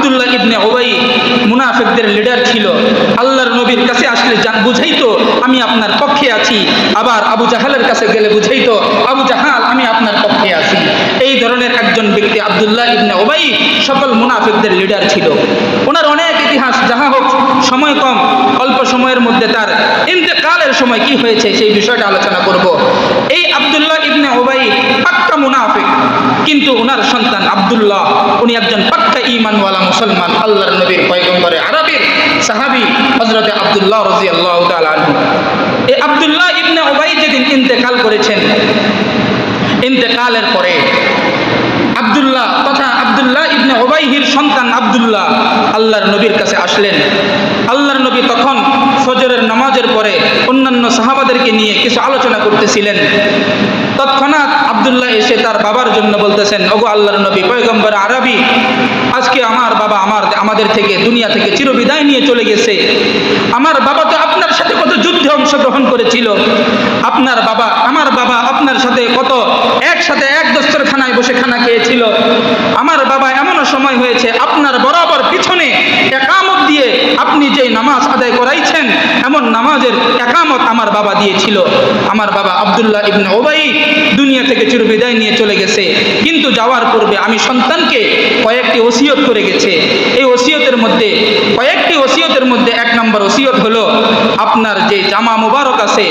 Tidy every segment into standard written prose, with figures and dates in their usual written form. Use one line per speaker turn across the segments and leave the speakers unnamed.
আব্দুল্লাহ ইবনে উবাই মুনাফিকদের লিডার ছিল। আল্লাহর নবীর কাছে আসলে বুঝাইতো আমি আপনার পক্ষে আছি, আবার আবু জাহালের কাছে গেলে বুঝাইতো আবু জাহাল আমি আপনার পক্ষে আছি। এই ধরনের একজন ব্যক্তি আব্দুল্লাহ ইবনে উবাই সকল মুনাফিকদের লিডার ছিল। ওনার অনেক ইতিহাস, যাহা হোক সময় কম, অল্প সময়ের মধ্যে তার ইন্তেকালের সময় কি হয়েছে সেই বিষয়টা আলোচনা করব। এই আব্দুল্লাহ ইবনে উবাই পাক্কা মুনাফিক, কিন্তু ওনার সন্তান আব্দুল্লাহ উনি একজন পাক্কা ঈমানওয়ালা মুসলমান, আল্লাহর নবীর পয়গম্বরে আরবের সাহাবী হযরত আব্দুল্লাহ রাদিয়াল্লাহু তাআলা আনহু। এই আব্দুল্লাহ ইবনে উবাই যেদিন ইন্তেকাল করেছেন, ইন্তেকালের পরে আব্দুল্লাহ তথা আব্দুল্লাহ ইবনে উবাইহির সন্তান আব্দুল্লাহ আল্লাহর নবীর কাছে আসলেন। আল্লাহর নবী তখন ফজরের নামাজের পরে অন্যান্য সাহাবাদেরকে নিয়ে কিছু আলোচনা করতেছিলেন। তৎক্ষণাৎ আব্দুল্লাহ এসে তার বাবার জন্য বলতেছেন, ওগো আল্লাহর নবী পয়গম্বর আরবি, আজকে আমার বাবা আমাদের থেকে দুনিয়া থেকে চিরবিদায় নিয়ে চলে গেছে। আমার বাবা তো আপনার সাথে কত যুদ্ধে অংশগ্রহণ করেছিল, আমার বাবা আপনার সাথে কত একসাথে এক দস্তরখানায় বসে খানা খেয়েছিল। আমার বাবা এমনও সময় হয়েছে আপনার বরাবর পিছনে একামত দিয়ে আপনি যে নামাজ আদায় করাইছেন এমন নামাজের একামত আমার বাবা দিয়েছিল। আমার বাবা আব্দুল্লাহ ইবনে উবাই দুনিয়া থেকে চিরবিদায় নিয়ে চলে গেছে, কিন্তু যাওয়ার পূর্বে আমি সন্তানকে কয়েকটি ওসিয়ত করে গেছে। এই ওসিয়তের মধ্যে এক নম্বর ওসিয়ত হলো, আপনার যে জামা মুবারক আছে,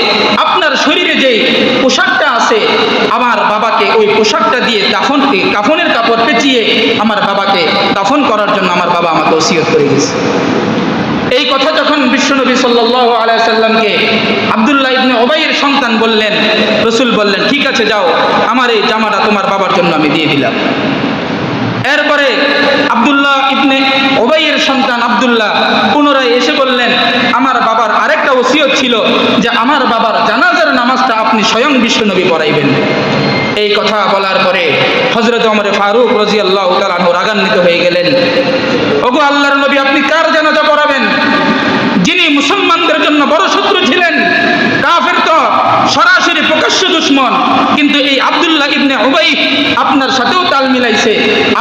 আপনার শরীরে যে পোশাকটা আছে, আমার বাবাকে ওই পোশাকটা দিয়ে কাফনের কাপড় পেঁচিয়ে আমার বাবাকে দাফন করার জন্য আমার বাবা আমাকে ওসিয়ত করে গেছে। এই কথা যখন বিশ্বনবী সাল্লাল্লাহু আলাইহি সাল্লামকে আব্দুল্লাহ ইবনে উবাইয়ের সন্তান বললেন, রাসূল বললেন ঠিক আছে যাও, আমার এই জামাটা তোমার বাবার জন্য আমি দিয়ে দিলাম। এরপরে আব্দুল্লাহ ইবনে উবাইয়ের সন্তান আব্দুল্লাহ পুনরায় এসে বললেন, আমার বাবার আরেকটা ওসিয়ত ছিল যে আমার বাবার জানাজার নামাজটা আপনি স্বয়ং বিশ্বনবী পড়াইবেন। এই কথা বলার পরে হযরত ওমর ফারুক রাদিয়াল্লাহু তাআলা আনহু রাগান্বিত হয়ে গেলেন। ওগো আল্লাহর নবী, আপনি কার জানাজা পড়াবেন? যিনি মুসলমানদের জন্য বড় শত্রু ছিলেন, কাফের তো সরাসরি প্রকাশ্য দুশমন, কিন্তু এই আব্দুল্লাহ ইবনে উবাই আপনার সাথেও তাল মিলাইছে,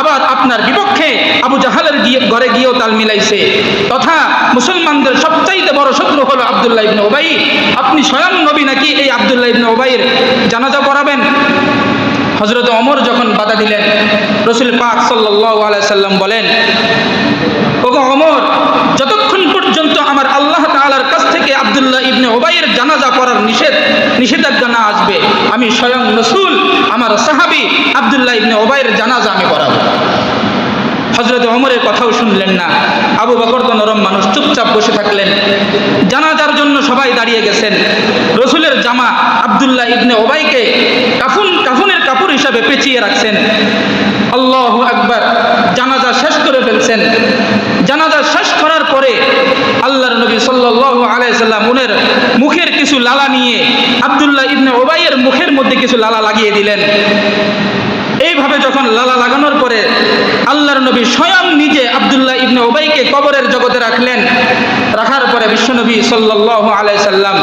আবার আপনার বিপক্ষে আবু জাহালের ঘরে গিয়েও তাল মিলাইছে, তথা মুসলমানদের সবচাইতে বড় শত্রু হলো আব্দুল্লাহ ইবনে উবাই। আপনি স্বয়ং নবী নাকি এই আব্দুল্লাহ ইবনে উবাইয়ের জানাজা পড়াবেন? হযরত ওমর যখন বাধা দিলেন, রাসূল পাক সাল্লাল্লাহু আলাইহি সাল্লাম বলেন, ওগো ওমর, যতক্ষণ পর্যন্ত আমার আল্লাহ তাআলার কাছ থেকে আব্দুল্লাহ ইবনে উবাইয়ের জানাজা পড়ার নিষেধাজ্ঞা না আসবে, আমি স্বয়ং রাসূল আমার সাহাবী আব্দুল্লাহ ইবনে উবাইয়ের জানাজা আমি পড়াবো। হযরত ওমরের কথাও শুনলেন না। আবু বকর তো নরম মানুষ, চুপচাপ বসে থাকলেন। জানাজার জন্য সবাই দাঁড়িয়ে গেছেন। রাসূলের জামা আব্দুল্লাহ ইবনে উবাইকে কাফনের কাপড় হিসাবে পেঁচিয়ে রাখছেন। আল্লাহু আকবার। জানাজা শেষ করে ফেলছেন। জানাজা শেষ করার পরে আল্লাহর নবী সাল্লাল্লাহু আলাইহি সাল্লাম উনার মুখের কিছু লালা নিয়ে আব্দুল্লাহ ইবনে উবাইয়ের মুখের মধ্যে কিছু লালা লাগিয়ে দিলেন। এইভাবে যখন লালা লাগানোর পরে আল্লাহর নবী স্বয়ং নিজে আব্দুল্লাহ ইবনে উবাইকে কবরের জগতে রাখলেন। রাখার পরে বিশ্বনবী সাল্লাল্লাহু আলাইহি সাল্লাম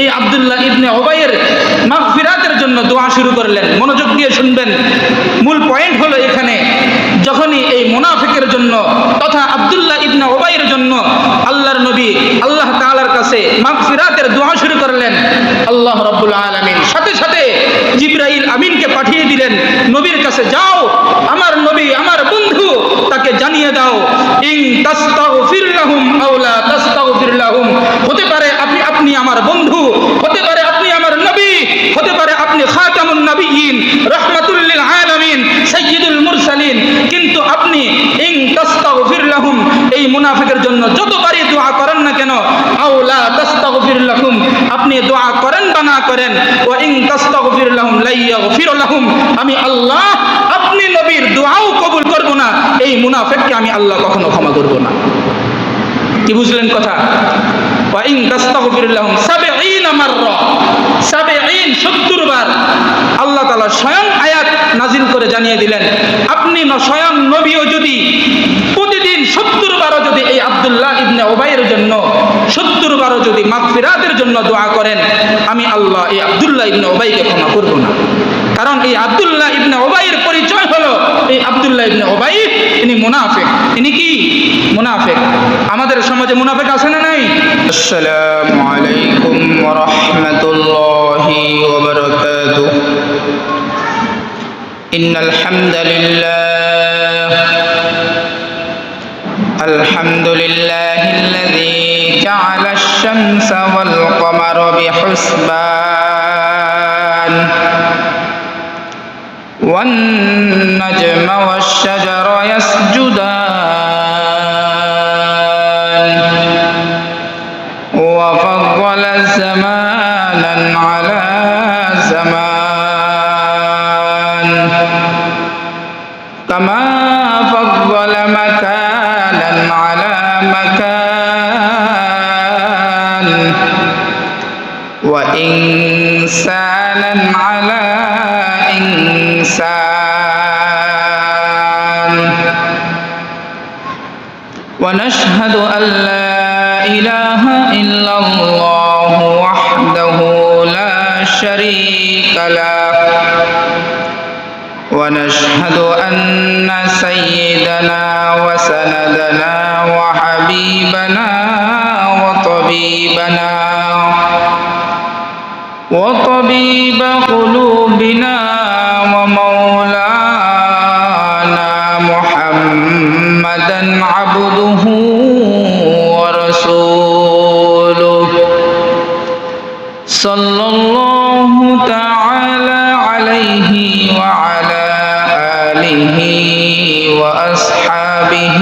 এই আব্দুল্লাহ ইবনে উবাইয়ের মাগফিরাতের জন্য দোয়া শুরু করলেন। মনোযোগ দিয়ে শুনবেন, মূল পয়েন্ট হলো এখানে, যখনই এই মুনাফিকের জন্য তথা আব্দুল্লাহ ইবনে উবাইয়ের জন্য আল্লাহর নবী আল্লাহ তাআলার কাছে মাগফিরাতের দোয়া শুরু করলেন, আল্লাহ রাব্বুল আলামিন সাথে সাথে জিবরাইল আমিনকে পাঠিয়ে দিলেন, নবীর কাছে যাও, আমার নবী আমার বন্ধু তাকে জানিয়ে দাও, ইন তাস্তাগফির লাহুম আও লা তাস্তাগফির লাহুম, হতে পারে আপনি আমার বন্ধু, হতে পারে আপনি আমার নবী, হতে পারে আপনি খাতামুন নবিয়্যিন, রাহমাতুল লিল আলামিন, সাইয়্যিদুল মুরসালিন, কিন্তু আপনি ইন তাস্তাগফির লাহুম এই মুনাফিকের জন্য যতবারই দোয়া করেন না কেন, আও লা তাস্তাগফির লাহুম আপনি দোয়া করেন বা না করেন, ওয়া ইন তাস্তাগফির লাহুম লা ইয়াগফির লাহুম আমি আল্লাহ আপনি নবীর দোয়াও কবুল করব না, এই মুনাফিককে আমি আল্লাহ কখনো ক্ষমা করব না। কি বুঝলেন কথা? ওয়া ইন তাস্তাগফির লাহুম 70 মাররা, 70 বার আল্লাহ তাআলা স্বয়ং আয়াত নাজিল করে জানিয়ে দিলেন, আপনি স্বয়ং নবীও যদি প্রতিদিন 70 বারও যদি এই আব্দুল্লাহ ইবনে উবাইয়ের জন্য 70 বারও যদি মাগফিরাতের জন্য দোয়া করেন, আমি আল্লাহ এই আব্দুল্লাহ ইবনে উবাইকে ক্ষমা করব না। কারণ এই আব্দুল্লাহ ইবনে উবাইয়ের পরিচয় হলো, এই আব্দুল্লাহ ইবনে উবাই ইনি মুনাফিক। ইনি কি? মুনাফিক। আমাদের সমাজে মুনাফিক আছে না নাই? আসসালামু আলাইকুম ওয়া রাহমাতুল্লাহি ওয়া বারাকাতুহু। ইন্নাল হামদালিল্লাহ আলহামদুলিল্লাহিল্লাযী জা'আলা আশ-শামসা ওয়াল কমারা বিহুসবান ওয়ান নাজমা ওয়াশ-শাজারা ইয়াসজুদান ওয়া ফাদ্দালা জামানান আলা জামান কামা ফাদ্দালা মাকানান আলা মাকান ওয়া ইনসানান আলা ইনসান ওয়া নাশহাদু আল লা ইলাহা ইল্লাল্লাহু ওয়াহদাহু লা শারীকা লাহু ونشهد أن سيدنا وسندنا وحبيبنا وطبيب قلوبنا ومولانا محمدا عبده ورسوله صلى الله تعالى عليه وعلى آله وأصحابه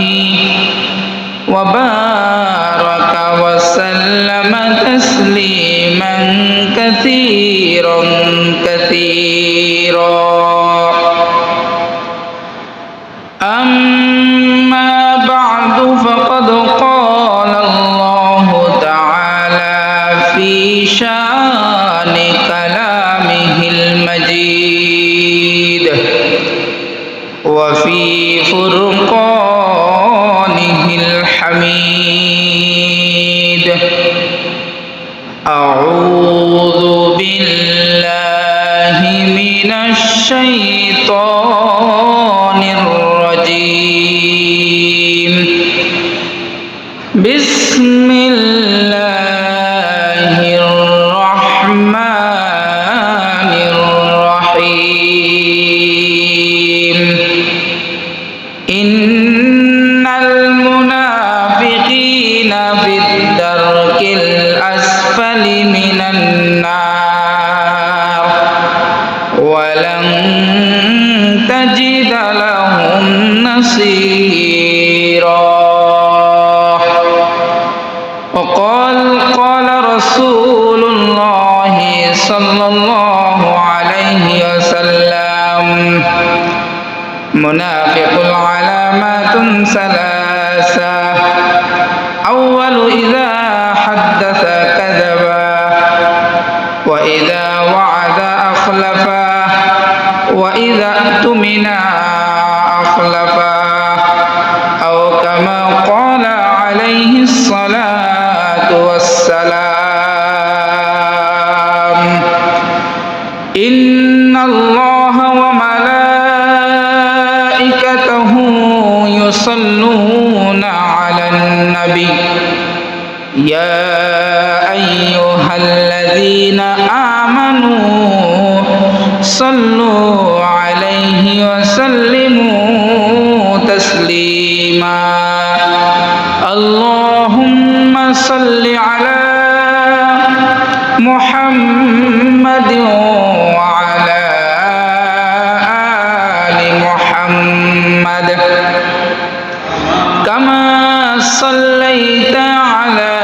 وبارك وسلم تسليما كثيرا كثيرا أما بعد فقد قال الله تعالى في شان كلامه المجيد وفي فرقانه الحميد أعوذ بالله من الشيطان الرجيم بسم الله الرحمن الرحيم إن المنافقين في الدرك الأسفل من النار ولن تجد لهم نصيرا قال رسول الله صلى الله عليه وسلم منافق العلامات ثلاثة أول إذا حدث كذبا وإذا وعد أخلفا وإذا اؤتمن أخلفا أو كما قال عليه الصلاة والسلام إن الله وملائكته يصلون على النبي يا أيها الذين آمنوا صلوا عليه وسلموا تسليما اللهم صل على محمد وعلى آل محمد كما صليت على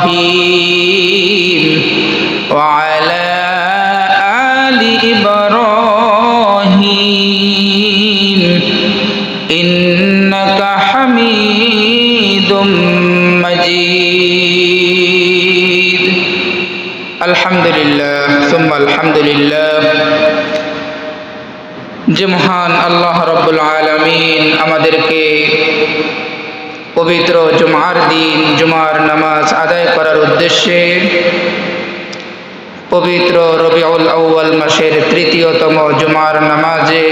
إبراهيم وعلى آل إبراهيم إنك حميد مجيد الحمد لله ثم الحمد لله যে মহান আল্লাহ রাব্বুল আলামিন আমাদেরকে পবিত্র জুমার দিন জুমার নামাজ আদায় করার উদ্দেশ্যে পবিত্র রবিউল আউয়াল মাসের তৃতীয়তম জুমার নামাজে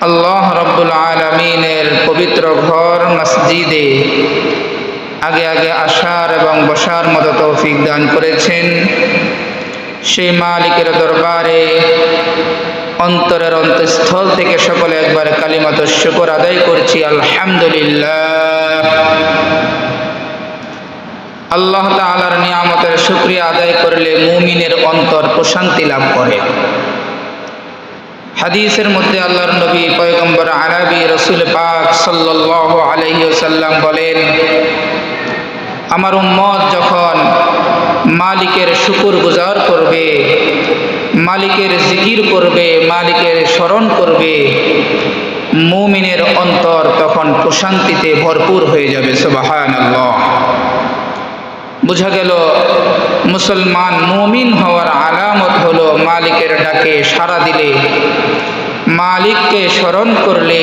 আল্লাহ রাব্বুল আলামিনের পবিত্র ঘর মসজিদে আগে আগে আসার এবং বসার মতো তৌফিক দান করেছেন, সেই মালিকের দরবারে অন্তরের অন্তঃস্থল থেকে সকলে একবার কালিমাতুশ শুকর আদায় করছি, আলহামদুলিল্লাহ। আল্লাহ তাআলার নিয়ামতের শুকরিয়া আদায় করলে মুমিনের অন্তর প্রশান্তি লাভ করে। হাদিসের মধ্যে আল্লাহর নবী পয়গম্বর আরবি রাসূল পাক সাল্লাল্লাহু আলাইহি ওয়াসাল্লাম বলেন, আমার উম্মত যখন মালিকের শুকর গুজার করবে, মালিকের জিকির করবে, মালিকের স্মরণ করবে, মুমিনের অন্তর তখন প্রশান্তিতে ভরপুর হয়ে যাবে। সুবহানাল্লাহ। বোঝা গেল মুসলমান মুমিন হওয়ার আলামত হলো মালিকের ডাকে সাড়া দিলে, মালিককে স্মরণ করলে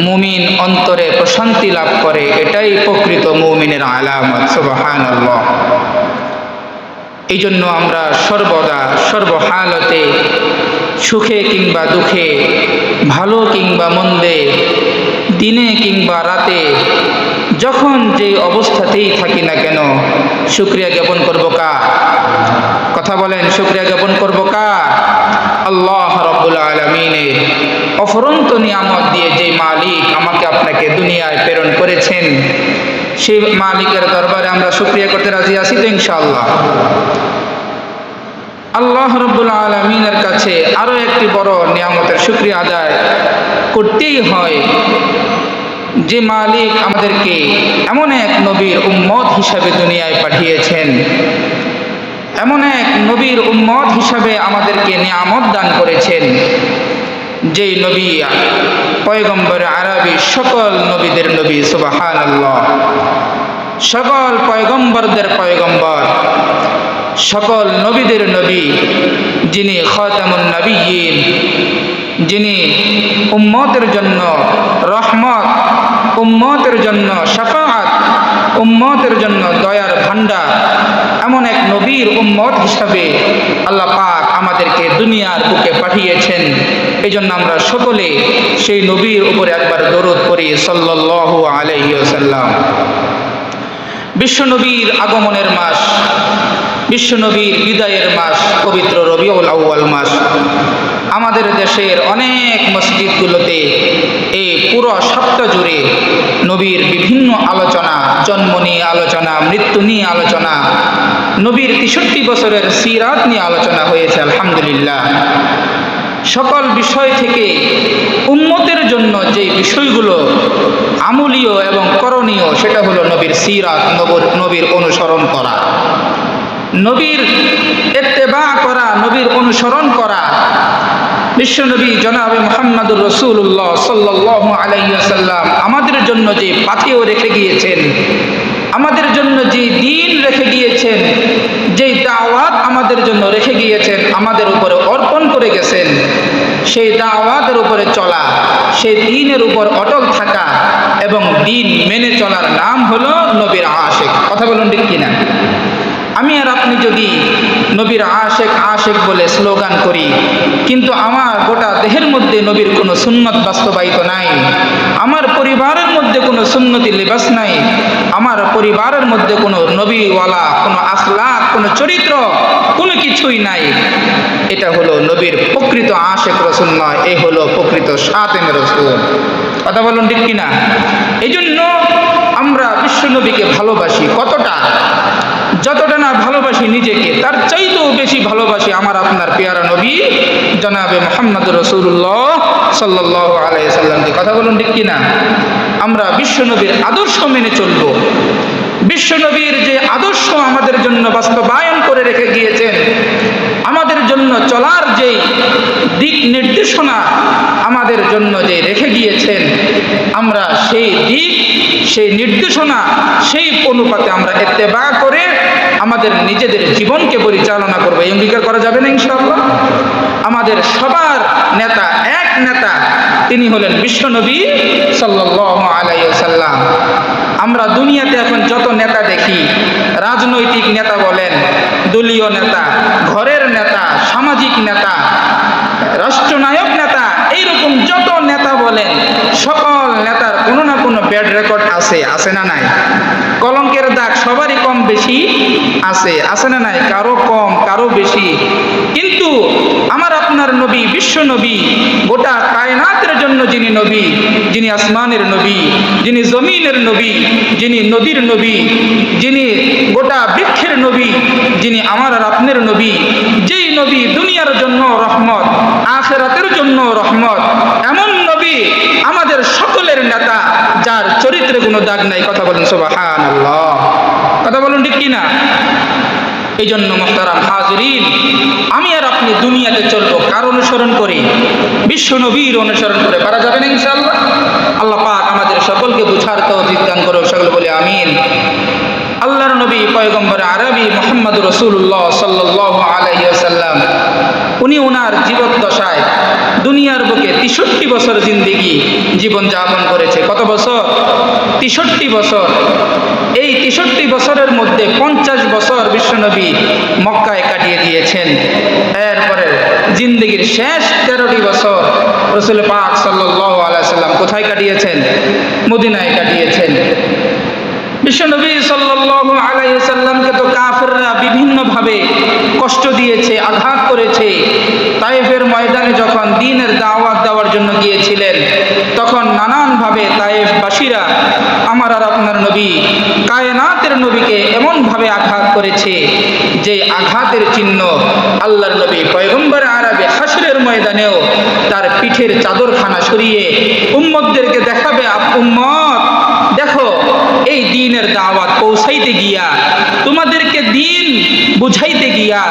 মুমিন অন্তরে প্রশান্তি লাভ করে। এটাই প্রকৃত মুমিনের আলামত। সুবহানাল্লাহ। এই জন্য আমরা সর্বদা সর্বহালতে সুখে কিংবা দুঃখে, ভালো কিংবা মন্দে, দিনে কিংবা রাতে, যখন যে অবস্থাতেই থাকি না কেন শুকরিয়া জ্ঞাপন করব কার? কথা বলেন, শুকরিয়া জ্ঞাপন করব কার? আল্লাহ রাব্বুল আলামিনের অফুরন্ত নিয়ামত দিয়ে যে মালিক আমাকে আপনাকে দুনিয়ায় প্রেরণ করেছেন, সেই মালিকের দরবারে আমরা শুকরিয়া করতে রাজি আছি তো ইনশাআল্লাহ। আল্লাহ রাব্বুল আলামিনের কাছে আরো একটি বড় নিয়ামতের শুকরিয়া আদায় করতেই হয়, যে মালিক আমাদেরকে এমন এক নবীর উম্মত হিসাবে দুনিয়ায় পাঠিয়েছেন, এমন এক নবীর উম্মত হিসাবে আমাদেরকে নিয়ামত দান করেছেন, যেই নবী পয়গম্বর আরবি সকল নবীদের নবী। সুবহানাল্লাহ। সকল পয়গম্বরদের পয়গম্বর, সকল নবীদের নবী, যিনি খাতামুন নবিয়্যিন, যিনি উম্মতের জন্য রহমত, উম্মতের জন্য শাফাআত, উম্মতের জন্য দয়ার ভান্ডার, এমন এক নবীর উম্মত হিসাবে আল্লাহ পাক আমাদেরকে দুনিয়ার বুকে পাঠিয়েছেন। এই জন্য আমরা সকলে সেই নবীর উপরে একবার দরুদ পড়ি, সাল্লাল্লাহু আলাইহি ওয়াসাল্লাম। বিশ্বনবীর আগমনের মাস, বিশ্বনবীর বিদায়ের মাস পবিত্র রবিউল আউয়াল মাস। আমাদের দেশের অনেক মসজিদগুলোতে এই পুরো সপ্তাহ জুড়ে নবীর বিভিন্ন আলোচনা, জন্ম নিয়ে আলোচনা, মৃত্যু নিয়ে আলোচনা, নবীর 63 বছরের সিরাত নিয়ে আলোচনা হয়েছে। আলহামদুলিল্লাহ। সকল বিষয় থেকে উম্মতের জন্য যে বিষয়গুলো আমলীয় এবং করণীয়, সেটা হলো নবীর সিরাত, নবীর অনুসরণ করা, নবীর ইত্তেবা করা, নবীর অনুসরণ করা। বিশ্বনবী জনাবে মুহাম্মদুর রাসূলুল্লাহ সাল্লাল্লাহু আলাইহি ওয়াসাল্লাম আমাদের জন্য যে পাথেয় রেখে গিয়েছেন, আমাদের জন্য যে দ্বীন রেখে গিয়েছেন, যেই দাওয়াত আমাদের জন্য রেখে গিয়েছেন, আমাদের উপরে অর্পণ করে গেছেন, সেই দাওয়াতের উপরে চলা, সেই দ্বীনের উপর অটল থাকা এবং দ্বীন মেনে চলার নাম হলো নবীর আশিক। কথা বলুন ঠিক কিনা? আমি আর আপনি যদি নবীর আশিক আশিক বলে স্লোগান করি, কিন্তু আমার গোটা দেহের মধ্যে নবীর কোনো সুন্নত বাস্তবায়িত নাই, আমার পরিবারের মধ্যে কোনো সুন্নতি লিবাস নাই, আমার পরিবারের মধ্যে কোনো নবীওয়ালা, কোনো আখলাক, কোনো চরিত্র, কোনো কিছুই নাই, এটা হলো নবীর প্রকৃত আশিক রাসূল নয়, এই হলো প্রকৃত খাতেম রাসূল। কথা বলুন ঠিক কিনা? এই জন্য আমরা বিশ্বনবীকে ভালোবাসি। কতটা? যতটা না ভালোবাসি নিজেকে, তার চাইতেও বেশি ভালোবাসি আমার আপনার পেয়ারা নবী জনাবে মুহাম্মদুর রাসূলুল্লাহ সাল্লাল্লাহু আলাইহি সাল্লামকে। কথা বলুন ঠিক কিনা? আমরা বিশ্বনবীর আদর্শ মেনে চলব। বিশ্বনবীর যে আদর্শ আমাদের জন্য বাস্তবায়ন করে রেখে গিয়েছেন, আমাদের জন্য চলার যে দিক নির্দেশনা আমাদের জন্য যে রেখে গিয়েছেন, আমরা সেই দিক, সেই নির্দেশনা, সেই অনুপাতে আমরা ইত্তেবা করে আমাদের নিজেদের জীবনকে পরিচালনা করবো। এই অঙ্গীকার করা যাবে না ইনশাআল্লাহ? আমাদের সবার নেতা, এক নেতা, তিনি হলেন বিশ্বনবী সাল্লাল্লাহু আলাইহি ওয়াসাল্লাম। আমরা দুনিয়াতে এখন যত নেতা দেখি, রাজনৈতিক নেতা বলেন, দলীয় নেতা, ঘরের নেতা, সামাজিক নেতা, রাষ্ট্রনায়ক নেতা, এইরকম যত নেতা বলেন সকল নেতার কোনো না কোনো ব্যাড রেকর্ড আছে না নাই? কলঙ্কের দাগ সবারই কম বেশি আছে না নাই? কারো কম কারো বেশি। কিন্তু আমার আপনার নবী, বিশ্ব নবী, গোটা কায়নাতের জন্য যিনি নবী, যিনি আসমানের নবী, যিনি জমিনের নবী, যিনি নদীর নবী, যিনি গোটা বৃক্ষের নবী, যিনি আমার আর আপনার নবী, যেই নবী দুনিয়ার জন্য রহমত, আখিরাতের জন্য রহমত, এমন নবী আমাদের সকলের নেতা, যার চরিত্রে কোনো দাগ নাই। কথা বলেন সুবহানাল্লাহ, কথা বলুন ঠিক কিনা? এই জন্য মুহতারাম হাজিরিন, আমি আর আপনি দুনিয়াতে চলবো কার অনুসরণ করি? বিশ্ব নবীর অনুসরণ করে। পারা যাবে না ইনশাআল্লাহ? আল্লাহ পাক আমাদের সকলকে বুঝার তৌফিক দান করুন, সকলে বলি আমিন। আল্লাহর নবী পয়গম্বর আরবি মুহাম্মদ রাসূলুল্লাহ সাল্লাল্লাহু আলাইহি ওয়াসাল্লাম, উনি ওনার জীবদ্দশায় দুনিয়ার বুকে 63 বছর জিন্দেগি জীবন যাপন করেছে। কত বছর? 63 বছর। এই 63 বছরের মধ্যে 50 বছর বিশ্বনবী মক্কায় কাটিয়ে দিয়েছেন। এরপরে জিন্দেগির শেষ 13টি বছর রাসূল পাক সাল্লাল্লাহু আলাইহি ওয়াসাল্লাম কোথায় কাটিয়েছেন? মদিনায় কাটিয়েছেন। বিশ্বনবী সাল্লাল্লাহু আলাইহি ওয়াসাল্লামকে তো কাফেররা বিভিন্নভাবে কষ্ট দিয়েছে, আঘাত করেছে। তায়েফের ময়দানে যখন দ্বীনের দাওয়াত দেওয়ার জন্য গিয়েছিলেন, তখন নানানভাবে তায়েফবাসীরা আমার আর আপনার নবী, কায়নাতের নবীকে এমনভাবে আঘাত করেছে যে আঘাতের চিহ্ন আল্লাহর নবী পয়গম্বর আরবি হাসরের ময়দানেও তার পিঠের চাদরখানা সরিয়ে উম্মতদেরকে দেখাবে, উম্মত দেখো, এই দ্বীনের দাওয়াত পৌঁছাইতে গিয়া, তোমাদেরকে দ্বীন বুঝাইতে গিয়া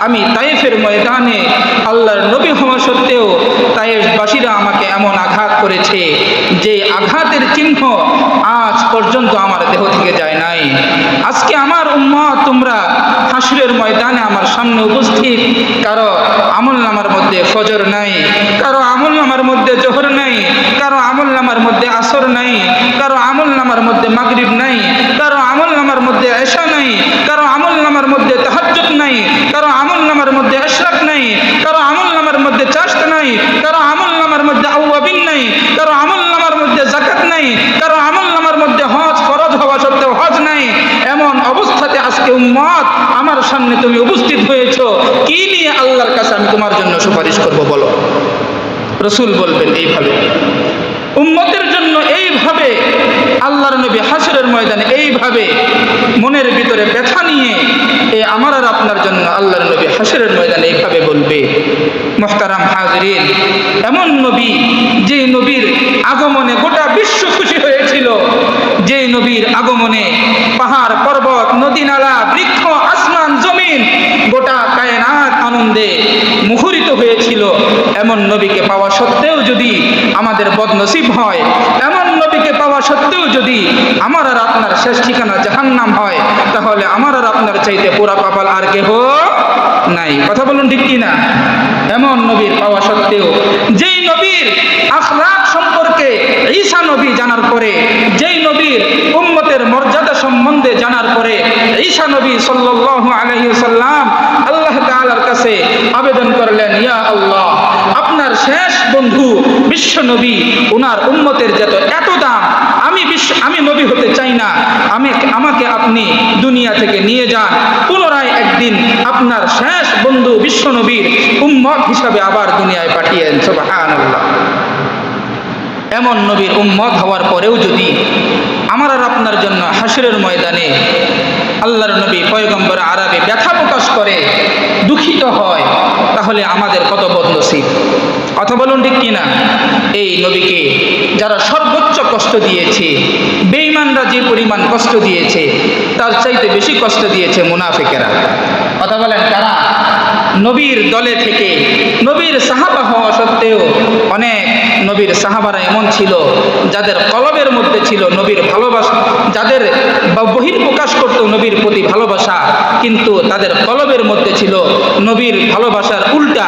আমি তায়েফের ময়দানে আল্লাহর নবী হওয়া সত্ত্বেও তায়েফবাসীরা আমাকে এমন আঘাত করেছে যে আঘাতের চিহ্ন আজ পর্যন্ত আমার দেহ থেকে যায় নাই। আজকে আমার উম্মত তোমরা হাসরের ময়দানে আমার সামনে উপস্থিত, কারো আমলনামার মধ্যে ফজর নাই, কারো আমলনামার মধ্যে জোহর নাই, কারো আমলনামার মধ্যে আসর নাই, কারো আমলনামার মধ্যে মাগরিব নাই, কারো আমলনামার মধ্যে এশা নাই, কারো আমলনামার মধ্যে তাহাজ্জুদ নাই, কারো আমলনামার মধ্যে ইশরাক নাই, কারো আমলনামার মধ্যে চাশত নাই, কারো আমলনামার মধ্যে আওয়াবিন নাই, কারো আমলনামার মধ্যে যাকাত নাই, কারো আমলনামার মধ্যে হজ ফরজ হওয়া সত্ত্বেও হজ নাই। এমন অবস্থাতে আজকে উম্মত আমার সামনে তুমি উপস্থিত হয়েছো, কি নিয়ে আল্লাহর কাছে আমি তোমার জন্য সুপারিশ করব বলো? রাসূল বলবেন এইভাবে, উম্মতের জন্য এইভাবে আল্লাহর নবী হাসরের ময়দানে এইভাবে মনের ভিতরে ব্যথা নিয়ে আমার আর আপনার জন্য আল্লাহর নবী হাসরের ময়দানে এইভাবে বলবে। মুহতারাম হাজিরিন, এমন নবী, যে নবীর আগমনে গোটা বিশ্ব খুশি হয়েছিল, যে নবীর আগমনে পাহাড় পর্বত নদী নালা বৃক্ষ আসমান জমিন গোটা কায়নাত আনন্দে মুখরিত হয়েছিল, এমন নবীকে পাওয়া সত্ত্বেও যদি আমাদের বদনসিব হয়, এমন নবীকে পাওয়া সত্ত্বেও যদি আমার আর আপনার শেষ ঠিকানা জাহান্নাম হয়, তাহলে আমার আর আপনার চাইতে পুরা কপাল আর কেহ নাই। কথা বলুন ঠিক কিনা? এমন নবীর পাওয়া সত্ত্বেও, যেই নবীর আখলাক সম্পর্কে ঈসা নবী জানার পরে, যেই নবীর উম্মতের মর্যাদা সম্বন্ধে জানার পরে ঈসা নবী সাল্লাল্লাহু আলাইহি ওয়াসাল্লাম আল্লাহ তাআলার কাছে আবেদন করলেন, ইয়া আল্লাহ, আপনার শেষ বন্ধু বিশ্ব নবী, ওনার উম্মতের যত এত দাম, আমি নবী হতে চাই না, আমাকে আপনি দুনিয়া থেকে নিয়ে যান, পুনরায় একদিন আপনার শেষ বন্ধু বিশ্ব নবীর উম্মত হিসাবে আবার দুনিয়ায় পাঠিয়েন। সুবহানাল্লাহ। এমন নবীর উম্মত হওয়ার পরেও যদি আমার আর আপনার জন্য হাসরের ময়দানে আল্লাহর নবী পয়গম্বর আরবি ব্যথা প্রকাশ করে, দুঃখিত হয়, তাহলে আমাদের কত বদনসিব। কথা বলুন ঠিক কিনা? এই নবীকে যারা সর্বোচ্চ কষ্ট দিয়েছে, বেঈমানরা যে পরিমাণ কষ্ট দিয়েছে, তার চাইতে বেশি কষ্ট দিয়েছে মুনাফিকেরা। কথা বলেন কারা? নবীর দলে থেকে, নবীর সাহাবা হওয়া সত্ত্বেও অনেক নবীর সাহাবারা এমন ছিল যাদের কলবের মধ্যে ছিল নবীর ভালোবাসা, যাদের বহিঃপ্রকাশ করত নবীর প্রতি ভালোবাসা, কিন্তু তাদের কলবের মধ্যে ছিল নবীর ভালোবাসার উল্টা,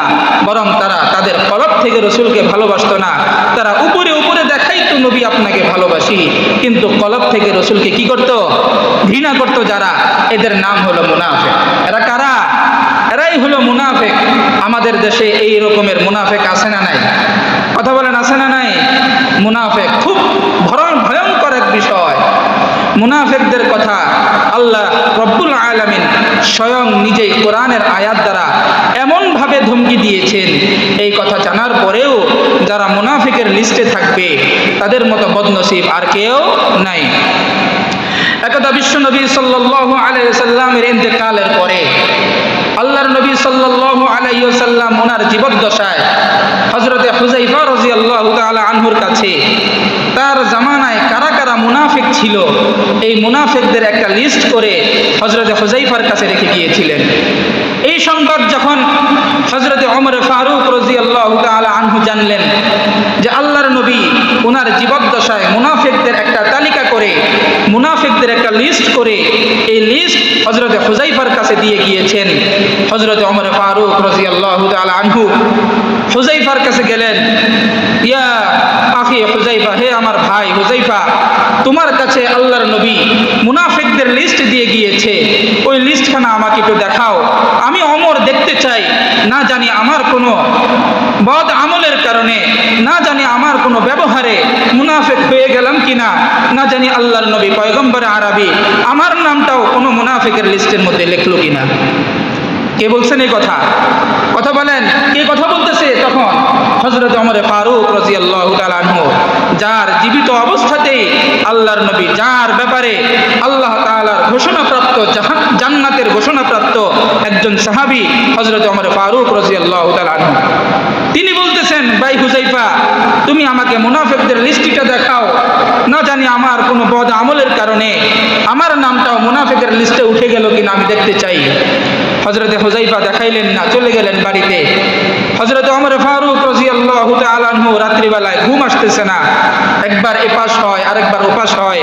বরং তারা তাদের কলব থেকে রসুলকে ভালোবাসতো না। তারা উপরে উপরে দেখাইতো নবী আপনাকে ভালোবাসি, কিন্তু কলব থেকে রসুলকে কি করত? ঘৃণা করত। যারা, এদের নাম হলো মুনাফিক। এরা কারা? এরাই হলো মুনাফিক। আমাদের দেশে এই রকমের মুনাফিক আছে না নাই? কথা বলেন আছে না নাই? মুনাফেক খুব ভয়ঙ্কর এক বিষয়। মুনাফেকদের কথা আল্লাহ রব্বুল আলামিন স্বয়ং নিজেই কোরআনের আয়াত দ্বারা এমনভাবে ধমকি দিয়েছেন, এই কথা জানার পরেও যারা মুনাফিকের লিস্টে থাকবে তাদের মতো বদনসিব আর কেউ নাই। একদা বিশ্বনবী সাল্লাল্লাহু আলাইহি ওয়াসাল্লামের ইন্তেকালের পরে আল্লাহর নবী সাল্লাল্লাহু আলাইহি ওয়াসাল্লাম ওনার জীবদ্দশায় হযরতে হুযায়ফা রাদিয়াল্লাহু তাআলা আনহুর কাছে তার জামানায় কারা কারা মুনাফিক ছিল এই মুনাফিকদের একটা লিস্ট করে হযরতে হুযায়ফার কাছে রেখে গিয়েছিলেন। এই সংবাদ যখন হযরতে ওমর ফারুক রাদিয়াল্লাহু তাআলা আনহু জানলেন যে আল্লাহর নবী ওনার জীবদ্দশায় মুনাফিকদের একটা তালিকা করে, মুনাফিকদের একটা লিস্ট করে এই লিস্ট হযরতে হুযায়ফার কাছে দিয়ে গিয়েছেন, হযরতে ওমর ফারুক রাদিয়াল্লাহু তাআলা আনহু হুযায়ফার কাছে গেলেন। ইয়া আখি হুযায়ফা, হে আমার ভাই হুযায়ফা, তোমার কাছে আল্লাহর নবী মুনাফিকদের লিস্ট দিয়ে গিয়েছে, ওই লিস্টখানা আমাকে একটু দেখাও। আমি ওমর দেখতে চাই, না জানি আমার কোনো বদ আমলের কারণে, না জানি আমার কোনো ব্যবহারে মুনাফিক হয়ে গেলাম কিনা, না জানি আল্লাহর নবী পয়গম্বর আরবি আমার নামটাও কোনো মুনাফিকের লিস্টের মধ্যে লিখলো কিনা। কে বলছেন এই কথা? কথা বলেন, কে কথা বলতেছে? তখন হযরত ওমর ফারুক রাদিয়াল্লাহু তাআলা আনহু, যার জীবিত অবস্থাতেই আল্লাহর নবী, যার ব্যাপারে আল্লাহ তাআলার ঘোষণাপ্রাপ্ত জান্নাতের ঘোষণাপ্রাপ্ত একজন সাহাবী হযরত ওমর ফারুক রাদিয়াল্লাহু তাআলা আনহু, তিনি বলতেছেন, ভাই হুযায়ফা, তুমি আমাকে মুনাফিকদের লিস্টটা দেখাও, না জানি আমার কোনো বদ আমলের কারণে আমার নামটাও মুনাফিকের লিস্টে উঠে গেল কিনা আমি দেখতে চাই। হযরতে হুযায়ফা দেখাইলেন না, চলে গেলেন বাড়িতে। হযরত ওমর ফারুক রাদিয়াল্লাহু তাআলা আনহু রাত্রিবেলায় ঘুম আসতেছে না, একবার এপাশ হয় আরেকবার ওপাশ হয়,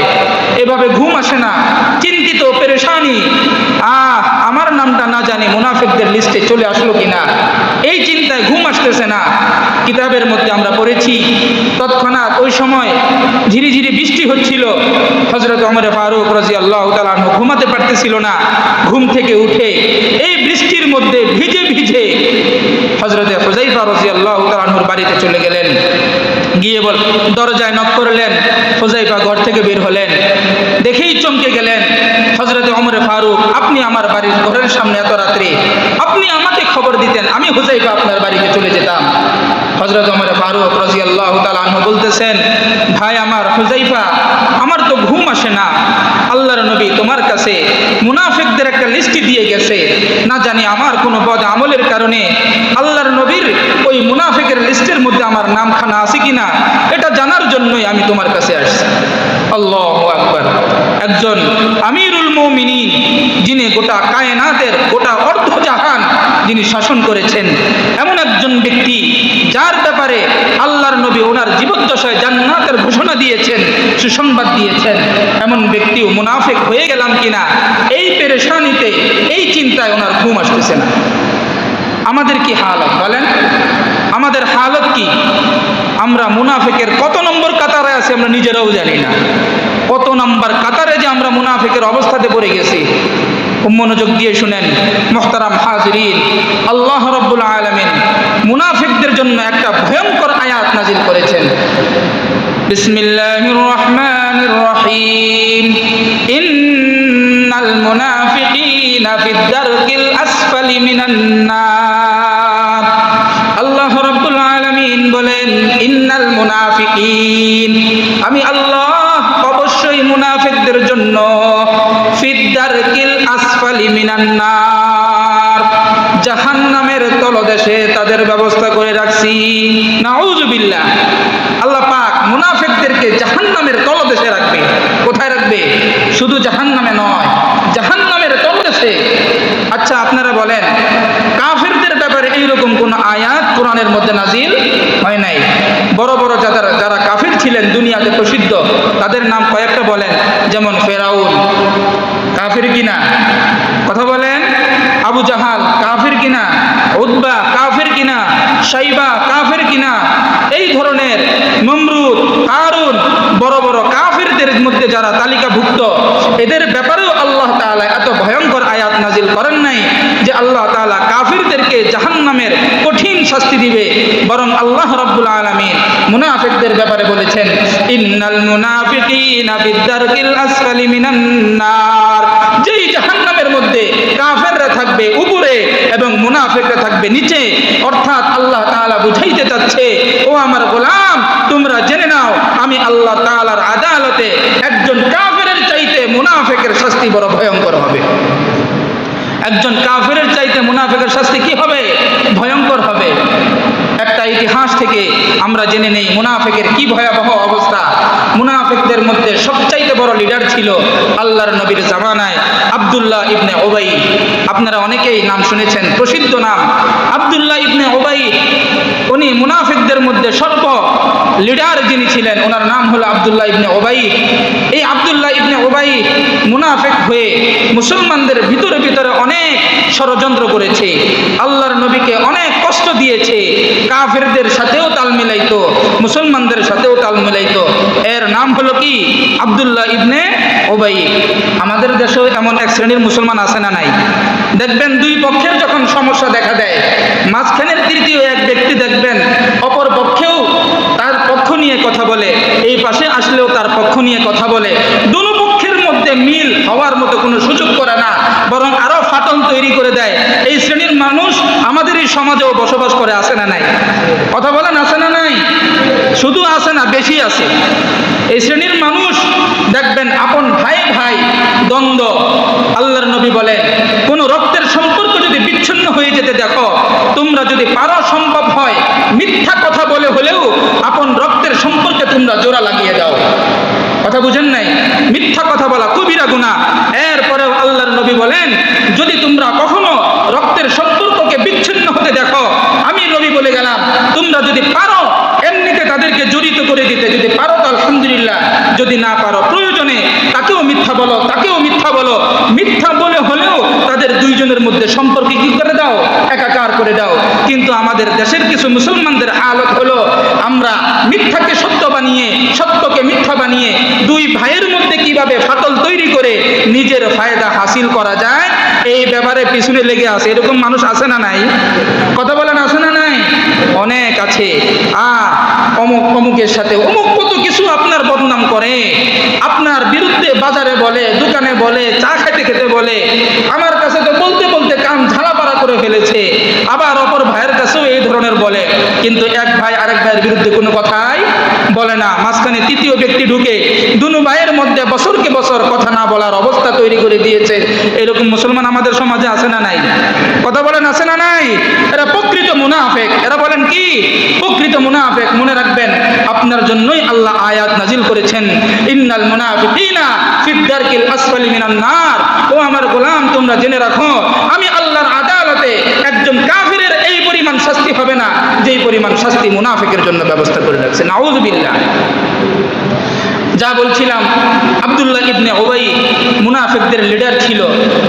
এভাবে ঘুম আসে না, চিন্তিত পেরেশানি, আমার নামটা না জানি মুনাফিকদের লিস্টে চলে আসলো কিনা, এই চিন্তায় ঘুম আসতেছে না। কিতাবের মধ্যে আমরা পড়েছি তৎক্ষণাৎ ওই সময় ঝিরিঝিরি বৃষ্টি হচ্ছিল, হযরত ওমর ফারুক রাদিয়াল্লাহু তাআলা আনহু ঘুমাতে পারতেছিল না। ঘুম থেকে উঠে এই বৃষ্টির মধ্যে ভিজে ভিজে হযরতে হুযায়ফা রাদিয়াল্লাহু তাআলা আনহুর বাড়িতে চলে গেলেন। গিয়ে দরজায় নক করলেন, হুযায়ফা ঘর থেকে বের হলেন, দেখেই চমকে গেলেন, হযরতে ওমর ফারুক, আপনি আমার বাড়ির ঘরের সামনে এত রাত্রে, আপনি আমাকে খবর দিতেন, আমি হুযায়ফা আপনার বাড়িতে চলে যেতাম। হযরত ওমর ফারুক রাদিয়াল্লাহু তাআলা আনহু বলতেছেন, ভাই আমার হুযায়ফা, আমার তো ঘুম আসে না, আল্লাহর নবী তোমার কাছে মুনাফিকদের একটা লিস্ট দিয়ে গেছে, না জানি আমার কোনো বদ আমলের কারণে আল্লাহর নবীর ওই মুনাফিকের লিস্টের মধ্যে আমার নামখানা আছে কিনা এটা জানার জন্যই আমি তোমার কাছে আসছি। আল্লাহু আকবার। একজন আমিরুল মুমিনিন, যিনি গোটা কায়নাতের, গোটা অর্ধজাহান যিনি শাসন করেছেন, এমন একজন ব্যক্তি যার ব্যাপারে আল্লাহর নবী ওনার জীবদ্দশায় জান্নাতের ঘোষণা দিয়েছেন, সুসংবাদ দিয়েছেন, এমন ব্যক্তিও মুনাফিক হয়ে গেলাম কিনা এই পেরেশানিতে, এই চিন্তায় ওনার ঘুম আসতেছে না। আমাদের কি হালত বলেন? আমাদের হালত কি? আমরা মুনাফিকের কত নম্বর কাতারে আছি আমরা নিজেরাও জানি না। কত নম্বর কাতারে যে আমরা মুনাফিকের অবস্থাতে পড়ে গেছি। মনোযোগ দিয়ে শুনেন মুহতারাম হাজিরিন, আল্লাহ রাব্বুল আলামিন মুনাফিকদের জন্য একটা ভয়ঙ্কর আয়াত নাজিল করেছেন। বিসমিল্লাহির রহমানির রহিম। ইন্নাল মুনাফিকিনা ফিদ দারকিল আসফালি মিনান নার। আল্লাহ রাব্বুল আলামিন বলেন, ইন্নাল মুনাফিকিন, আমি আল্লাহ অবশ্যই মুনাফিকদের জন্য ফিদ দারকিল আসফালি মিনান নার, জাহান্নামের তলদেশে তাদের ব্যবস্থা করে রাখছি। নাউযুবিল্লাহ। আল্লাহ পাক মুনাফিকদেরকে জাহান্নামের তলদেশে রাখবে। কোথায় রাখবে? শুধু জাহান্নামে নয়, জাহান্নামের তলদেশে। আচ্ছা আপনারা বলেন, কাফিরদের ব্যাপারে এইরকম কোন আয়াত কোরআনের মধ্যে নাজিল হয় নাই? বড় বড় যারা কাফির ছিলেন দুনিয়াতে প্রসিদ্ধ, তাদের নাম কয়েকটা বলেন। যেমন ফেরাউন, কাফির কিনা? কথা বলেন। আবু জাহাল কাফির কিনা? উতবা কাফির কিনা? শাইবা কাফির কিনা? এই ধরনের নমরুদ, কারুন, বড় বড় কাফিরদের মধ্যে যারা তালিকাভুক্ত, এদের ব্যাপারেও আল্লাহ তাআলা এত ভয়ঙ্কর আয়াত নাজিল করেন নাই যে আল্লাহ তাআলা কাফিরদেরকে জাহান্নামের কঠিন শাস্তি দিবে, বরং আল্লাহ রাব্বুল আলামিন ব্যাপারে বলেছেন, ইন্নাল মুনাফিকিনা ফিদ-দারকিল আসফালি মিনান নার, যেই জাহান্নামের মধ্যে কাফেররা থাকবে উপরে এবং মুনাফিকরা থাকবে নিচে। অর্থাৎ আল্লাহ তাআলা বুঝাইতে চাচ্ছে, ও আমার গোলাম, তোমরা জেনে নাও আমি আল্লাহ তাআলার আদালতে একজন কাফেরের চাইতে মুনাফিকের শাস্তি বড় ভয়ঙ্কর হবে। একজন কাফেরের চাইতে মুনাফিকের শাস্তি কি হবে? ভয়ঙ্কর হবে। একটা ইতিহাস থেকে আমরা জেনে নেই মুনাফিকের কি ভয়াবহ অবস্থা। মুনাফিকদের মধ্যে সবচাইতে বড় লিডার ছিল আল্লাহর নবীর জামানায় আব্দুল্লাহ ইবনে উবাই। আপনারা অনেকেই নাম শুনেছেন, প্রসিদ্ধ নাম আব্দুল্লাহ ইবনে উবাই। উনি মুনাফিকদের মধ্যে সর্ব লিডার যিনি ছিলেন, ওনার নাম হলো আব্দুল্লাহ ইবনে উবাই। এই আব্দুল্লাহ ইবনে উবাই মুনাফিক হয়ে মুসলমানদের ভিতরে ভিতরে অনেক ষড়যন্ত্র করেছে, আল্লাহর নবীকে অনেক কষ্ট দিয়েছে, কাফেরদের সাথেও তাল মিলাইতো, মুসলমানদের সাথেও তাল মিলাইতো। এর নাম হলো কি? আব্দুল্লাহ ইবনে উবাই। আমাদের দেশেও এমন এক শ্রেণীর মুসলমান আছে না নাই? দেখবেন দুই পক্ষের যখন সমস্যা দেখা দেয়, মাঝখানের তৃতীয় এক ব্যক্তি দেখবেন অপর পক্ষেও তার পক্ষ নিয়ে কথা বলে, এই পাশে আসলেও তার পক্ষ নিয়ে কথা বলে। দুনো পক্ষের মধ্যে মিল হওয়ার মতো কোনো সুযোগ করে না, বরং আরো ফাটল তৈরি করে দেয়। এই শ্রেণীর মানুষ আমাদের এই সমাজেও বসবাস করে, আছে না নাই? কথা বলেন, আছে না নাই? শুধু আছে না, বেশি আছে। এই শ্রেণীর মানুষ দেখবেন আপন ভাই ভাই দ্বন্দ্ব। আল্লাহর নবী বলেন, কোন রক্তের সম্পর্ক যদি বিচ্ছিন্ন হয়ে যেতে দেখো, তোমরা যদি পারো, সম্ভব হয়, মিথ্যা কথা বলে হলেও আপন রক্তের সম্পর্কে তোমরা জোড়া লাগিয়ে দাও। কথা বুঝেন নাই? মিথ্যা কথা বলা কবিরা গুনাহ। এরপরেও আল্লাহর নবী বলেন, যদি তোমরা কখনো রক্তের সম্পর্ককে বিচ্ছিন্ন হতে দেখো, আমি নবী বলে গেলাম, তোমরা যদি পারো এমনিতে তাদেরকে জড়িত করে দিতে, যদি পারো তো আলহামদুলিল্লাহ, যদি না পারো প্রয়োজনে তাকেও মিথ্যা বলো, তাকেও মিথ্যা বলো, মিথ্যা বলে হলেও তাদের দুইজনের মধ্যে সম্পর্ক কি করে দাও? একাকার করে দাও। কিন্তু আমাদের দেশের কিছু মুসলমানদের হালত হলো, আমরা মিথ্যাকে সত্য বানিয়ে, সত্যকে মিথ্যা বানিয়ে দুই ভাইয়ের মধ্যে কিভাবে ফাটল তৈরি করে নিজের ফায়দা হাসিল করা যায়, এই ব্যাপারে পিছনে লেগে আছে। এরকম মানুষ আছে না নাই? কথা বলেন, আছে না নাই? অনেক আছে। অমুক অমুকের সাথে অমুক কত কিছু আপনার বদনাম করে, আপনার বিরুদ্ধে বাজারে বলে, দোকানে বলে, চা খেতে খেতে বলে, আমার কাছে তো বলতে বলতে কান ঝালাপাড়া করে ফেলেছে। আবার অপর ভাইয়ের কাছেও এই ধরনের বলে, কিন্তু এক ভাই আরেক ভাইয়ের বিরুদ্ধে কোনো কথাই বলে না। মাঝখানে তৃতীয় ব্যক্তি ঢুকে দুনো ভাইয়ের মধ্যে বছরকে বছর কথা না বলার অবস্থা তৈরি করে দিয়েছে। এরকম মুসলমান আমাদের সমাজে আছে না নাই? কথা বলেন, আছে না নাই? এরা প্রকৃত মুনাফিক। এরা বলেন কি? প্রকৃত মুনাফিক। মনে রাখবেন, আপনার জন্যই আল্লাহ আয়াত নাজিল করেছেন, ইন্নাল মুনাফিকিনা ফিদ-দারকিল আসফালি মিনান নার। ও আমার গোলাম, তোমরা জেনে রাখো, আমি আল্লাহর আদালতে একজন কাফিরের এই পরিমাণ শাস্তি হবে না যেই পরিমাণ শাস্তি মুনাফিকের জন্য ব্যবস্থা করে রাখছে। নাউযুবিল্লাহ। যা বলছিলাম, আব্দুল্লাহ ইবনে উবাই মুনাফিকদের লিডার ছিল।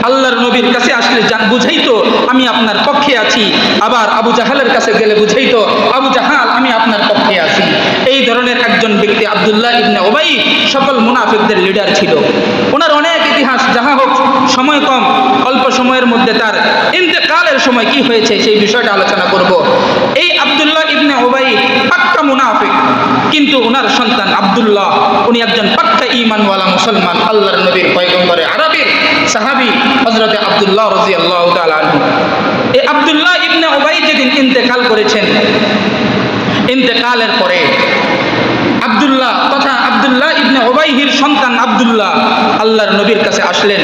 আল্লাহর নবীর কাছে আসলে বুঝাইতো আমি আপনার পক্ষে আছি, আবার আবু জাহালের কাছে গেলে বুঝাইতো আবু জাহাল আমি আপনার পক্ষে আছি। এই ধরনের একজন ব্যক্তি আব্দুল্লাহ ইবনে উবাই সকল মুনাফিকদের লিডার ছিল। ওনার অনেক ইতিহাস, যাহা হোক সময় কম, অল্প সময়ের মধ্যে তার ইন্তেকালের সময় কি হয়েছে সেই বিষয়টা আলোচনা করব। এই আব্দুল্লাহ ইবনে উবাই পাক্কা মুনাফিক, কিন্তু ওনার সন্তান আব্দুল্লাহ, উনি একজন পাক্কা ঈমানওয়ালা মুসলমান, আল্লাহর নবীর পয়গম্বরে আরবীর সাহাবী হযরত আব্দুল্লাহ রাদিয়াল্লাহু তাআলা আনহু। এই আব্দুল্লাহ ইবনে উবাই যেদিন ইন্তেকাল করেছেন, ইন্তেকালের পরে আব্দুল্লাহ তথা আব্দুল্লাহ ইবনে উবাইহির সন্তান আব্দুল্লাহ আল্লাহর নবীর কাছে আসলেন।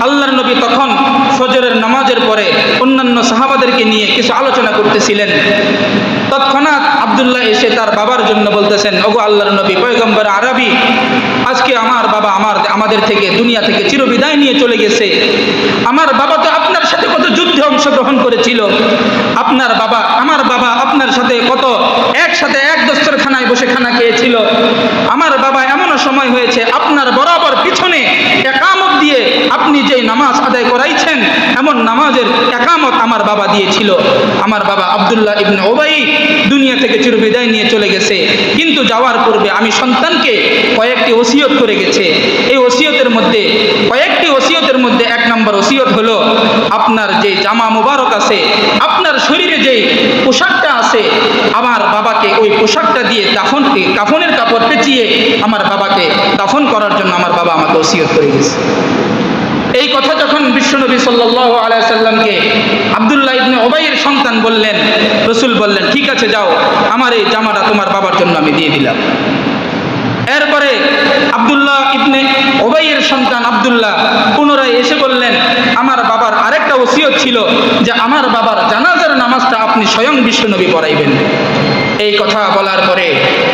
আল্লাহর নবী তখন ফজরের নামাজের পরে অন্যান্য সাহাবাদেরকে নিয়ে কিছু আলোচনা করতেছিলেন। তৎক্ষণাৎ আব্দুল্লাহ এসে তার বাবার জন্য বলতেছেন, ওগো আল্লাহর নবী পয়গম্বর আরবী, আজকে আমার বাবা আমাদের থেকে দুনিয়া থেকে চিরবিদায় নিয়ে চলে গেছে। আমার বাবা তো আপনার সাথে কত যুদ্ধে অংশগ্রহণ করেছিল, আমার বাবা আপনার সাথে কত একসাথে এক দস্তরখানায় বসে খানা খেয়েছিল। আমার বাবা এমনও সময় হয়েছে আপনার বরাবর পিছনে একামত দিয়ে আপনি যে নামাজ আদায় করাইছেন, এমন নামাজের একামত আমার বাবা দিয়েছিল। আমার বাবা আব্দুল্লাহ ইবনে উবাই দুনিয়া থেকে চিরবিদায় নিয়ে চলে গেছে, কিন্তু যাওয়ার পূর্বে আমি সন্তানকে কয়েকটি ওসিয়ত করে গেছে। এই ওসিয়তের মধ্যে এক নম্বর ওসিয়ত হলো, আপনার যে জামা মুবারক আছে, আপনার শরীরে যে পোশাকটা আছে, আছে আমার বাবাকে ওই পোশাকটা দিয়ে কাফনের কাপড় পেঁচিয়ে আমার বাবাকে দাফন করার জন্য আমার বাবা আমাকে ওসিয়ত করে গেছে। এই কথা যখন বিশ্বনবী সাল্লাল্লাহু আলাইহি সাল্লামকে আব্দুল্লাহ ইবনে উবাইয়ের সন্তান বললেন, রাসূল বললেন ঠিক আছে যাও, আমার এই জামাটা তোমার বাবার জন্য আমি দিয়ে দিলাম। এরপরে আব্দুল্লাহ ইবনে উবাইয়ের সন্তান আব্দুল্লাহ পুনরায় এসে বললেন, আমার বাবার আরেকটা ওসিয়ত ছিল যে আমার বাবার জানাজার নামাজটা আপনি স্বয়ং বিশ্বনবী পড়াইবেন। এই কথা বলার পরে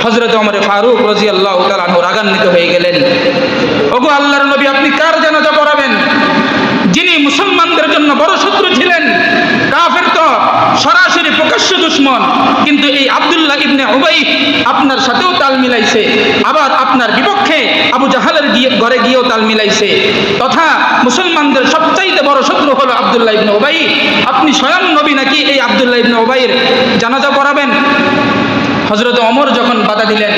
হযরত ওমর ফারুক রাদিয়াল্লাহু তাআলা আনহু রাগান্বিত হয়ে গেলেন। ওগো আল্লাহর নবী, আপনি কার জানাজা পড়াবেন? যিনি মুসলমানদের জন্য বড় শত্রু ছিলেন, কাফের তো সরাসরি প্রকাশ্য দুশমন, কিন্তু এই আব্দুল্লাহ ইবনে উবাই আপনার সাথেও তাল মিলাইছে, আবার আপনার বিপক্ষে আবু জাহালের ঘরে গিয়েও তাল মিলাইছে, তথা মুসলমানদের সবচাইতে বড় শত্রু হলো আব্দুল্লাহ ইবনে উবাই। আপনি স্বয়ং নবী নাকি এই আব্দুল্লাহ ইবনে উবাইয়ের জানাজা পড়াবেন? হযরত ওমর যখন বাধা দিলেন,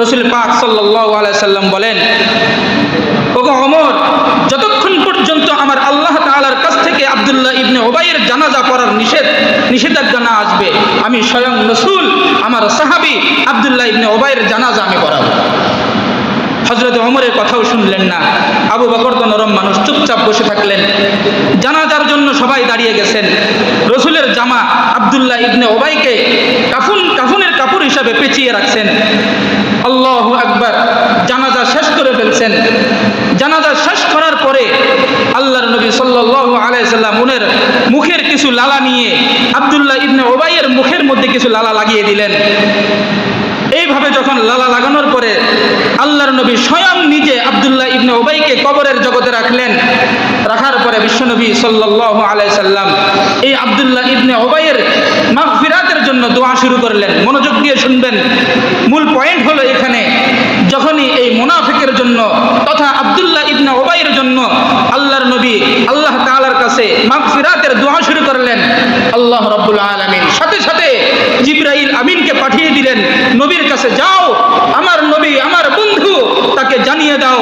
রাসূল পাক সাল্লাল্লাহু আলাইহি সাল্লাম বলেন, ওগো ওমর, যতক্ষণ পর্যন্ত আমার আল্লাহ তাআলার কাছ থেকে আব্দুল্লাহ ইবনে উবাইয়ের জানাজা পড়ার নিষেধাজ্ঞা না আসবে, আমি স্বয়ং রাসূল আমার সাহাবী আব্দুল্লাহ ইবনে উবাইয়ের জানাজা আমি পড়াবো। হযরত ওমরের কথাও শুনলেন না। আবু বকর তো নরম মানুষ, চুপচাপ বসে থাকলেন। জানাজার জন্য সবাই দাঁড়িয়ে গেছেন। রাসূলের জামা আব্দুল্লাহ ইবনে উবাইকে কাফনের কাপড় হিসাবে পেঁচিয়ে রাখছেন। আল্লাহু আকবার। জানাজা শেষ করে ফেলছেন। জানাজা শেষ করার পরে আল্লাহর নবী সাল্লাল্লাহু আলাইহি সাল্লাম উনার মুখের কিছু লালা নিয়ে আব্দুল্লাহ ইবনে উবাইয়ের মুখের মধ্যে কিছু লালা লাগিয়ে দিলেন। এইভাবে যখন লালা লাগানোর পরে আল্লাহর নবী স্বয়ং নিজে আব্দুল্লাহ ইবনে উবাইকে কবরের জগতে রাখলেন। রাখার পরে বিশ্বনবী সাল্লাল্লাহু আলাইহি সাল্লাম এই আব্দুল্লাহ ইবনে উবাইয়ের মাগফিরাতের জন্য দোয়া শুরু করলেন। মনোযোগ দিয়ে শুনবেন, মূল পয়েন্ট হলো এখানে, যখনই এই মুনাফিকের জন্য তথা আব্দুল্লাহ ইবনে উবাইয়ের জন্য আল্লাহর নবী আল্লাহ তাআলার কাছে মাগফিরাতের দোয়া শুরু করলেন, আল্লাহ রাব্বুল আলামিন সাথে সাথে জিবরাইল আমিনকে পাঠিয়ে দিলেন, নবীর কাছে যাও, আমার নবী আমার বন্ধু, তাকে জানিয়ে দাও,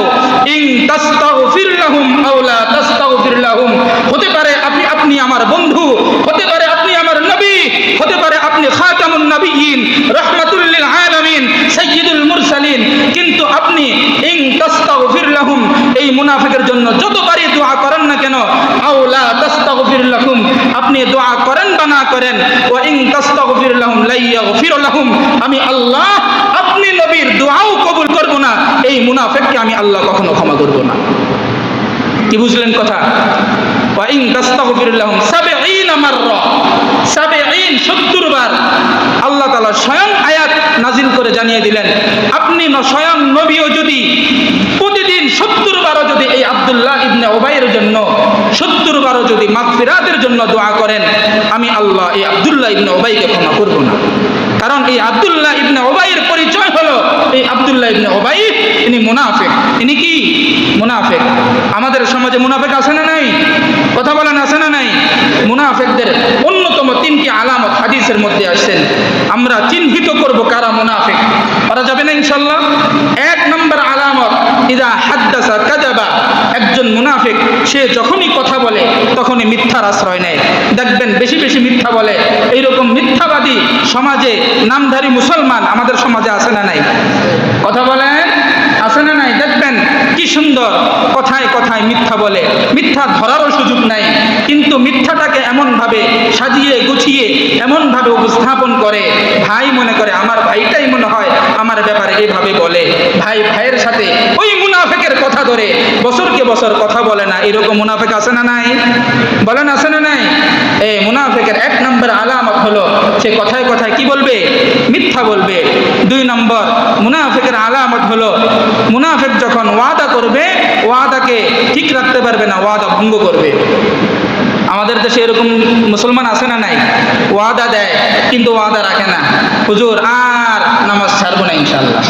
ইন তাস্তাগফির লাহুম আও লা তাস্তাগফির লাহুম, হতে পারে আপনি আমার বন্ধু, হতে পারে আপনি আমার নবী, হতে পারে আপনি খাতামুন নবিয়্যিন, রাহমাতুল লিল আলামিন, সাইয়্যিদুল মুরসালিন, কিন্তু আপনি ইন তাস্তাগফির লাহুম, এই মুনাফিকের জন্য যতবারই দোয়া করেন না কেন, আও লা তাস্তাগফির লাহুম, আপনি দোয়া করেন বা না করেন, ওয়া ইন তাস্তাগফির লাহুম লা ইয়াগফির লাহুম, আমি আল্লাহ আপনি নবীর দোয়াও কবুল করব না, এই মুনাফিককে আমি আল্লাহ কখনো ক্ষমা করব না। কি বুঝলেন কথা? ওয়া ইন তাস্তাগফির লাহুম 70 মাররা, 70 বার আল্লাহ তাআলা স্বয়ং আয়াত নাজিল করে জানিয়ে দিলেন, আপনি স্বয়ং নবীও যদি প্রতিদিন 70 বারও যদি এই আব্দুল্লাহ ইবনে উবাইয়ের জন্য 70 বারও যদি মাগফিরাতের জন্য দোয়া করেন, আমি আল্লাহ এই আব্দুল্লাহ ইবনে উবাইকে ক্ষমা করব না। কারণ এই আব্দুল্লাহ ইবনে উবাইয়ের পরিচয় হলো, এই আব্দুল্লাহ ইবনে উবাই ইনি মুনাফিক। ইনি কি? মুনাফিক। আমাদের সমাজে মুনাফিক আছে না নাই? কথা বলেন, আছে না নাই? মুনাফিকদের অন্যতম 3টি আলামত হাদিসের মধ্যে আসছেন। আমরা চিহ্নিত করব কারা মুনাফিক। করা যাবে না ইনশাআল্লাহ? 1 নম্বর আলামত, ইদা হাদ্দাসা কাযাবা, একজন মুনাফিক সে যখনই কথা বলে তখনই মিথ্যার আশ্রয় নেয়। দেখবেন বেশি বেশি মিথ্যা বলে। এইরকম মিথ্যাবাদী সমাজে নামধারী মুসলমান আমাদের সমাজে আছে না নাই? কথা বলেন, আছে না নাই? দেখবেন কি সুন্দর কথায় কথায় মিথ্যা বলে, মিথ্যা ধরারও সুযোগ নাই, কিন্তু মিথ্যাটাকে এমনভাবে সাজিয়ে গুছিয়ে এমনভাবে উপস্থাপন করে, ভাই মনে করে আমার ভাইটাই মনে হয় আমার ব্যাপারে এইভাবে বলে, ভাই ভাইয়ের সাথে ওই মুনাফিকের কথা ধরে বছরকে বছর কথা বলে না। এরকম মুনাফিক আছে না নাই? বলেন, আছে না নাই? এই মুনাফিকের 1 নম্বর আলামত হলো সে কথায় কথায় কি বলবে? মিথ্যা বলবে। 2 নম্বর মুনাফিকের আলামত হলো মুনাফিক যখন ওয়াদা করবে ওয়াদাকে ঠিক রাখতে পারবে না, ওয়াদা ভঙ্গ করবে। আমাদের দেশে এরকম মুসলমান আছে না নাই? ওয়াদা দেয় কিন্তু ওয়াদা রাখে না। হুজুর আর নামাজ ছাড়বো না ইনশাআল্লাহ।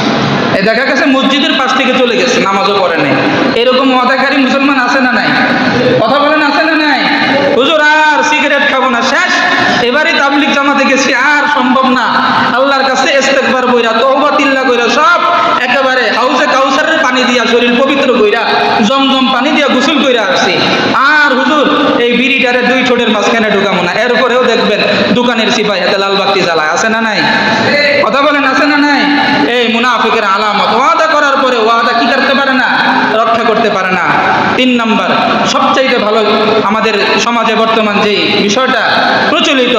এই দেখা গেছে মসজিদের পাশ থেকে চলে গেছে, নামাজও পড়ে নাই। এরকম ওয়াদাকারী মুসলমান আছে না নাই? কথা বলেন, আছে না নাই? হুজুর আর সিগারেট খাবো না, শেষ, এবারে তাবলিগ জামাতে গেছি, আর সম্ভব না। আল্লাহর কাছে ইস্তেগফার কইরা তওবা তিল্লা কইরা সব একেবারে হাউজে কাউসারের পানি দিয়া শরীর পবিত্র কইরা জমজম পানি দিয়া গোসল কইরা আসছি। আর হুজুর এই বিড়ি এইটারে দুই ঠোঁটের মাঝখানে ঢুকাবো না, এরপরেও দেখবেন দোকানের সিপাহী হাতে লাল বাতি জ্বালায়, আছে না নাই? কথা বলেন, আছে না নাই? এই মুনাফিকের আলামত, ওয়াদা করার পরে ওয়াদা কি করতে পারে না, রক্ষা করতে পারে না। 3 নাম্বার সবচাইতে ভালো আমাদের সমাজে বর্তমান যে বিষয়টা প্রচলিত,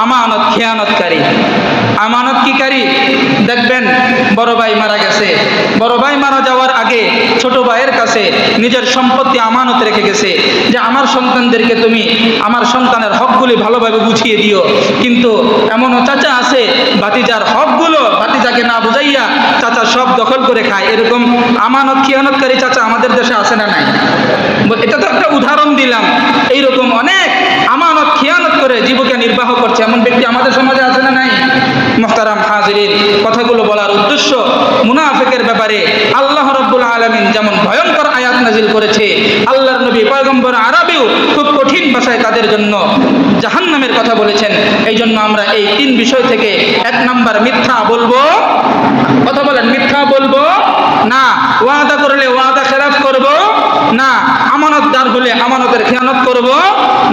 আমানত খেয়ানতকারী। আমানত কিকারী? দেখবেন বড় ভাই মারা গেছে, বড় ভাই মারা যাওয়ার আগে ছোট ভাইয়ের কাছে নিজের সম্পত্তি আমানত রেখে গেছে যে আমার সন্তানদেরকে তুমি আমার সন্তানের হকগুলি ভালোভাবে বুঝিয়ে দিও। কিন্তু এমনও চাচা আছে ভাতিজার হকগুলো ভাতিজাকে না বুঝাইয়া চাচা সব দখল করে খায়। এরকম আমানত খেয়ানতকারী চাচা আমাদের দেশে আছে না নাই? এটা তো একটা উদাহরণ দিলাম। এইরকম অনেক আমানত খেয়ানত করে জীবিকা নির্বাহ করছে এমন ব্যক্তি আমাদের সমাজে আছে না নাই? মুহতারাম হাজিরিন, কথাগুলো বলার উদ্দেশ্য মুনাফিকের ব্যাপারে আল্লাহ রাব্বুল আলামিন যেমন ভয়ঙ্কর আয়াত নাজিল করেছে, আল্লাহর নবী পয়গম্বর আরবিও খুব কঠিন ভাষায় তাদের জন্য জাহান্নামের কথা বলেছেন। এই জন্য আমরা এই 3 বিষয় থেকে 1 নাম্বার মিথ্যা বলবো, কথা বলেন, মিথ্যা বলবো না। ওয়াদা করলে ওয়াদা খেলাফ করব না। আমানতদার হলে আমানতের খেয়ানত করব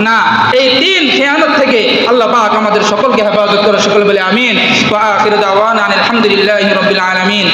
না। এই 3 খেয়ানত থেকে আল্লাহ পাক আমাদের সকলকে হেফাজত করে। সকল বলে আমিন। ওয়া আখিরু দাওয়ানা আলহামদুলিল্লাহি রাব্বিল আলামিন।